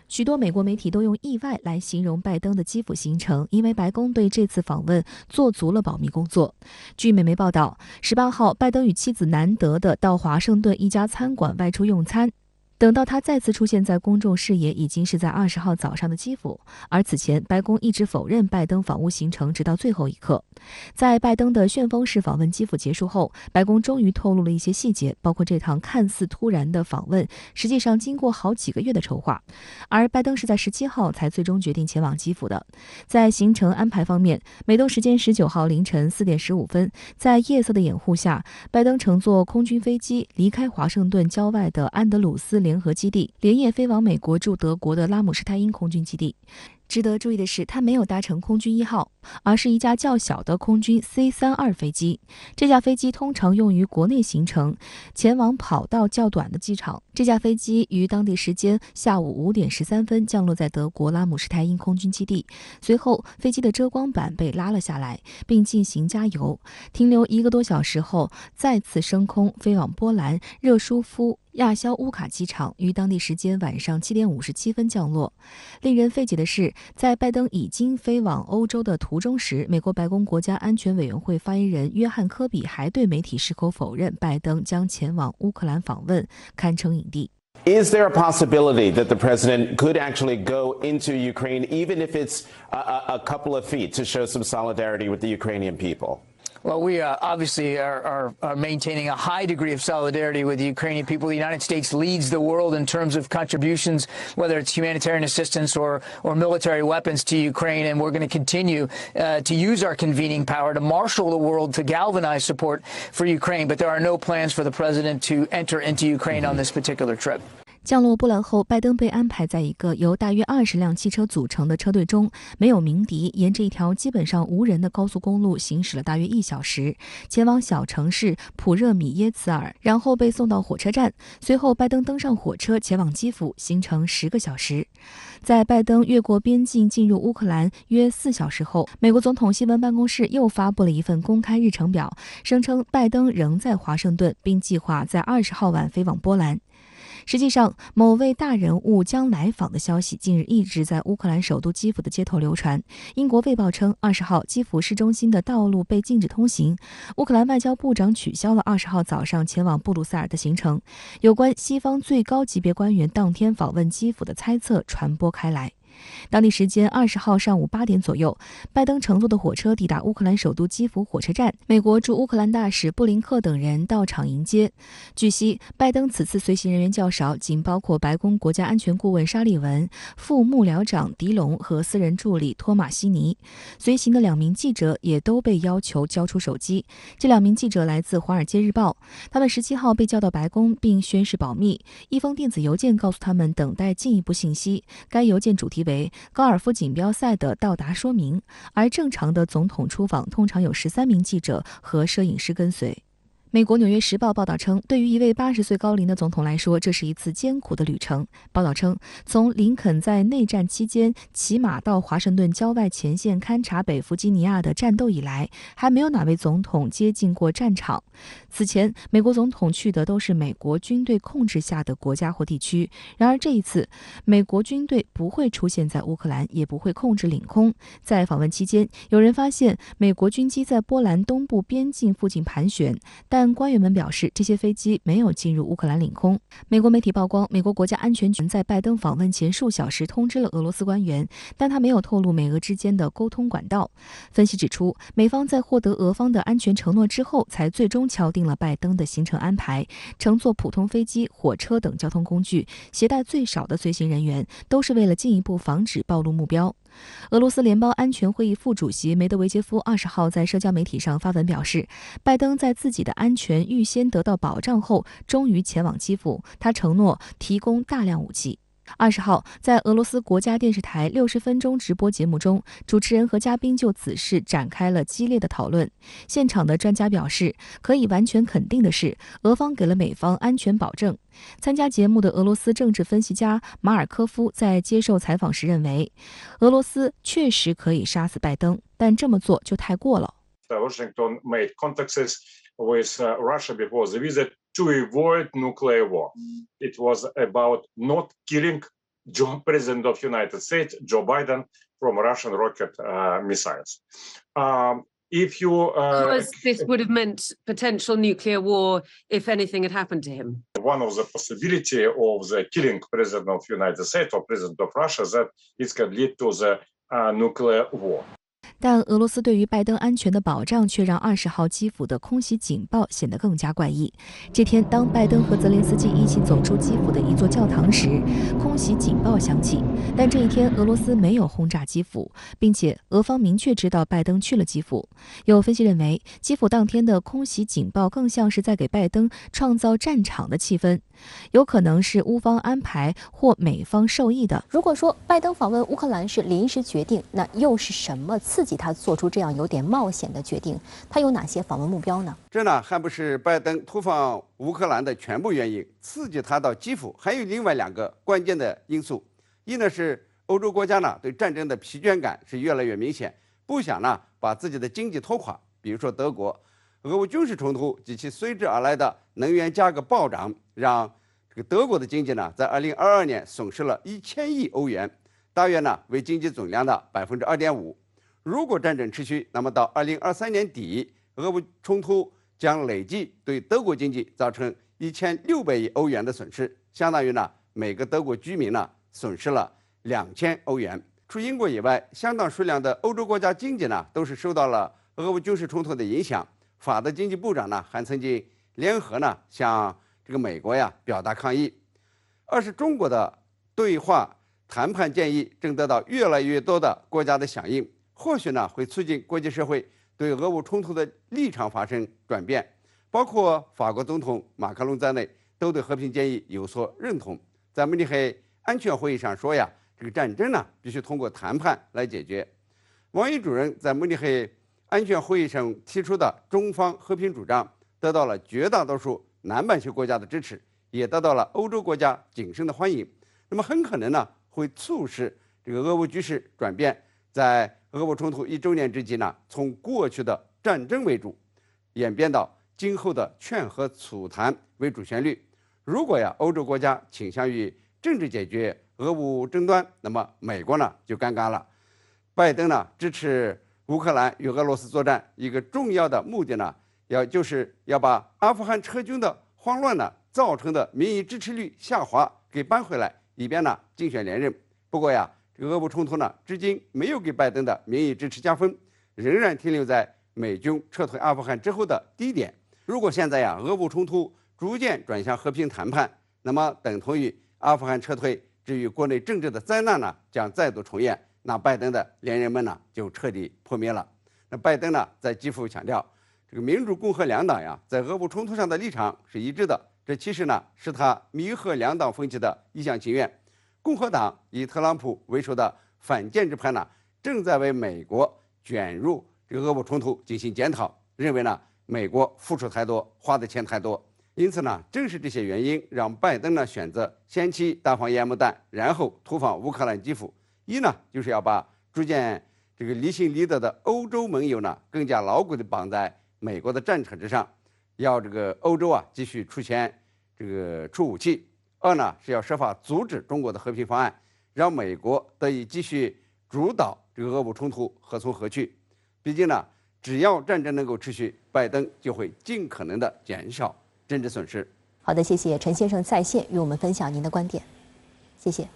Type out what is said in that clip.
许多美国媒体都用意外来形容拜登的基辅行程，因为白宫对这次访问做足了保密工作。据美媒报道，18号，拜登与妻子难得的到华盛顿一家餐馆外出用餐。等到他再次出现在公众视野，已经是在20号早上的基辅。而此前，白宫一直否认拜登访乌行程，直到最后一刻。在拜登的旋风式访问基辅结束后，白宫终于透露了一些细节，包括这趟看似突然的访问，实际上经过好几个月的筹划。而拜登是在17号才最终决定前往基辅的。在行程安排方面，美东时间19号凌晨4点15分，在夜色的掩护下，拜登乘坐空军飞机离开华盛顿郊外的安德鲁斯联合基地，连夜飞往美国驻德国的拉姆施泰因空军基地。值得注意的是，他没有搭乘空军1号，而是一架较小的空军 C-32 飞机。这架飞机通常用于国内行程，前往跑道较短的机场。这架飞机于当地时间下午5点13分降落在德国拉姆施泰因空军基地，随后飞机的遮光板被拉了下来，并进行加油，停留1个多小时后再次升空飞往波兰热舒夫亚肖乌卡机场，于当地时间晚上7点57分降落。令人费解的是，在拜登已经飞往欧洲的途中时，美国白宫国家安全委员会发言人约翰科比还对媒体矢口否认拜登将前往乌克兰访问，堪称影帝。Is there a possibility that the president could actually go into Ukraine, even if it's a couple of feet, to show some solidarity with the Ukrainian people? Well, we obviously are maintaining a high degree of solidarity with the Ukrainian people. The United States leads the world in terms of contributions, whether it's humanitarian assistance or military weapons to Ukraine, and we're going to continue to use our convening power to marshal the world to galvanize support for Ukraine. But there are no plans for the president to enter into Ukraine on this particular trip. 降落波兰后，拜登被安排在一个由大约20辆汽车组成的车队中，没有鸣笛，沿着一条基本上无人的高速公路行驶了大约1小时，前往小城市普热米耶茨尔，然后被送到火车站。随后，拜登登上火车前往基辅，行程10个小时。在拜登越过边境进入乌克兰约4小时后，美国总统新闻办公室又发布了一份公开日程表，声称拜登仍在华盛顿，并计划在20号晚飞往波兰。实际上，某位大人物将来访的消息近日一直在乌克兰首都基辅的街头流传。英国卫报称，20号基辅市中心的道路被禁止通行。乌克兰外交部长取消了20号早上前往布鲁塞尔的行程。有关西方最高级别官员当天访问基辅的猜测传播开来。当地时间20号上午8点左右，拜登乘坐的火车抵达乌克兰首都基辅火车站，美国驻乌克兰大使布林克等人到场迎接。据悉，拜登此次随行人员较少，仅包括白宫国家安全顾问沙利文、副幕僚长迪龙和私人助理托马西尼。随行的2名记者也都被要求交出手机。这2名记者来自《华尔街日报》，他们17号被叫到白宫并宣誓保密。一封电子邮件告诉他们等待进一步信息，该邮件主题为高尔夫锦标赛的到达说明，而正常的总统出访通常有13名记者和摄影师跟随。美国《纽约时报》报道称，对于一位80岁高龄的总统来说，这是一次艰苦的旅程。报道称，从林肯在内战期间骑马到华盛顿郊外前线勘察北弗吉尼亚的战斗以来，还没有哪位总统接近过战场。此前，美国总统去的都是美国军队控制下的国家或地区。然而这一次，美国军队不会出现在乌克兰，也不会控制领空。在访问期间，有人发现美国军机在波兰东部边境附近盘旋，但官员们表示，这些飞机没有进入乌克兰领空。美国媒体曝光，美国国家安全局在拜登访问前数小时通知了俄罗斯官员，但他没有透露美俄之间的沟通管道。分析指出，美方在获得俄方的安全承诺之后，才最终敲定了拜登的行程安排。乘坐普通飞机、火车等交通工具，携带最少的随行人员，都是为了进一步防止暴露目标。俄罗斯联邦安全会议副主席梅德韦杰夫20号在社交媒体上发文表示，拜登在自己的安全预先得到保障后，终于前往基辅，他承诺提供大量武器。20号，在俄罗斯国家电视台60分钟直播节目中，主持人和嘉宾就此事展开了激烈的讨论。现场的专家表示，可以完全肯定的是，俄方给了美方安全保证。参加节目的俄罗斯政治分析家马尔科夫在接受采访时认为，俄罗斯确实可以杀死拜登，但这么做就太过了。Washington made contacts with Russia before the visit to avoid nuclear war. It was about not killing President of United States, Joe Biden, from Russian rocket missiles. If you because this would have meant potential nuclear war if anything had happened to him. One of the possibility of the killing President of United States or President of Russia that it can lead to the nuclear war. 但俄罗斯对于拜登安全的保障却让20号基辅的空袭警报显得更加怪异。这天，当拜登和泽连斯基一起走出基辅的一座教堂时，空袭警报响起。但这一天，俄罗斯没有轰炸基辅，并且俄方明确知道拜登去了基辅。有分析认为，基辅当天的空袭警报更像是在给拜登创造战场的气氛，有可能是乌方安排或美方授意的。如果说拜登访问乌克兰是临时决定，那又是什么刺激他做出这样有点冒险的决定？他有哪些访问目标呢？这呢还不是拜登突访乌克兰的全部原因，刺激他到基辅还有另外2个关键的因素。一呢是欧洲国家呢对战争的疲倦感是越来越明显，不想呢把自己的经济拖垮。比如说德国，俄乌军事冲突及其随之而来的能源价格暴涨，让这个德国的经济呢在2022年损失了1000亿欧元，大约呢为经济总量的2.5%。如果战争持续，那么到2023年底，俄乌冲突将累计对德国经济造成1600亿欧元的损失，相当于呢每个德国居民呢损失了2000欧元。除英国以外，相当数量的欧洲国家经济呢都是受到了俄乌军事冲突的影响。法的经济部长呢还曾经联合呢向这个美国呀表达抗议。二是中国的对话谈判建议正得到越来越多的国家的响应。或许呢会促进国际社会对俄乌冲突的立场发生转变，包括法国总统马克龙在内都对和平建议有所认同。在慕尼黑安全会议上说呀，这个战争呢必须通过谈判来解决。王毅主任在慕尼黑安全会议上提出的中方和平主张得到了绝大多数南半球国家的支持，也得到了欧洲国家谨慎的欢迎。那么很可能呢会促使这个俄乌局势转变，在俄乌冲突1周年之际呢，从过去的战争为主，演变到今后的劝和促谈为主旋律。如果呀，欧洲国家倾向于政治解决俄乌争端，那么美国呢就尴尬了。拜登呢支持乌克兰与俄罗斯作战，一个重要的目的呢，就是要把阿富汗撤军的慌乱呢造成的民意支持率下滑给扳回来，以便呢竞选连任。不过呀，这个俄乌冲突呢，至今没有给拜登的民意支持加分，仍然停留在美军撤退阿富汗之后的低点。如果现在呀，俄乌冲突逐渐转向和平谈判，那么等同于阿富汗撤退，至于国内政治的灾难呢，将再度重演，那拜登的连任梦呢，就彻底破灭了。那拜登呢，在基辅强调，这个民主共和两党呀，在俄乌冲突上的立场是一致的，这其实呢，是他弥合两党分歧的一厢情愿。共和党以特朗普为首的反建制派呢，正在为美国卷入这个俄乌冲突进行检讨，认为呢，美国付出太多，花的钱太多。因此呢，正是这些原因让拜登呢选择先期大放烟幕弹，然后突访乌克兰基辅。一呢，就是要把逐渐这个离心离德的欧洲盟友呢，更加牢固地绑在美国的战车之上，要这个欧洲啊继续出钱，出武器。二呢，是要设法阻止中国的和平方案，让美国得以继续主导这个俄乌冲突何从何去。毕竟呢，只要战争能够持续，拜登就会尽可能的减少政治损失。好的，谢谢陈先生在线与我们分享您的观点，谢谢。